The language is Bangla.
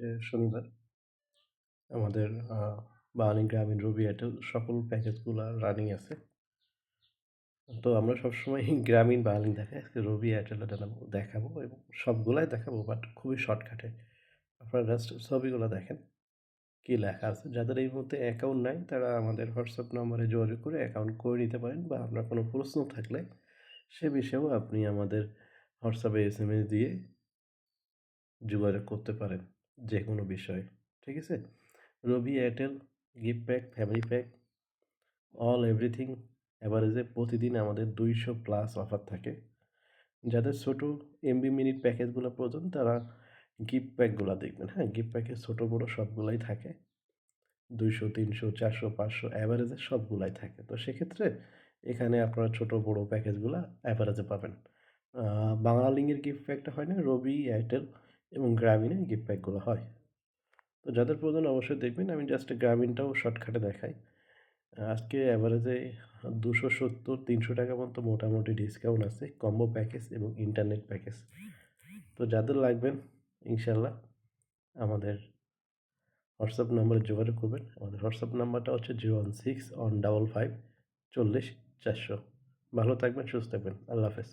আজকে শনিবার। আমাদের বাঙালি গ্রামীণ রবি এয়ারটেল সকল প্যাকেজগুলা রানিং আছে। তো আমরা সবসময় গ্রামীণ বাঙালি দেখাই। আজকে রবি এয়ারটেলে দেখাবো এবং সবগুলাই দেখাবো বাট খুবই শর্টকাটে। আপনারা জাস্ট ছবিগুলো দেখেন, কি লেখা আছে। যাদের এই মুহূর্তে অ্যাকাউন্ট নাই তারা আমাদের হোয়াটসঅ্যাপ নম্বরে যোগাযোগ করে অ্যাকাউন্ট করে নিতে পারেন বা আপনার কোনো প্রশ্ন থাকলে সে বিষয়েও আপনি আমাদের হোয়াটসঅ্যাপে এসএমএস দিয়ে যোগাযোগ করতে পারেন যেকোনো বিষয়ে। ঠিক আছে? Robi Airtel gift pack, family pack, all everything এভারেজে প্রতিদিন আমাদের 200+ অফার থাকে। যাদের ছোটো এমবি মিনিট প্যাকেজগুলো প্রয়োজন তারা গিফট প্যাকগুলো দেখবেন। হ্যাঁ, গিফট প্যাকেজ ছোটো বড়ো সবগুলাই থাকে। 200, 300, 400, 500 এভারেজে সবগুলাই থাকে। তো সেক্ষেত্রে এখানে আপনারা ছোটো বড়ো প্যাকেজগুলা এভারেজে পাবেন। বাংলালিংকের গিফট প্যাকটা হয় না, রবি, এয়ারটেল এবং গ্রামীণের গিফট প্যাকগুলো হয়। তো যাদের প্রয়োজন অবশ্যই দেখবেন। আমি জাস্ট গ্রামীণটাও শর্টকাটে দেখাই। আজকে এভারেজে 270-300 টাকা মতো মোটামুটি ডিসকাউন্ট আছে কম্বো প্যাকেজ এবং ইন্টারনেট প্যাকেজ। তো যাদের লাগবেন ইনশাল্লাহ আমাদের হোয়াটসঅ্যাপ নম্বরে যোগাযোগ করবেন। আমাদের হোয়াটসঅ্যাপ নাম্বারটা হচ্ছে 016 155 40 400। ভালো থাকবেন, সুস্থ থাকবেন। আল্লাহ হাফেজ।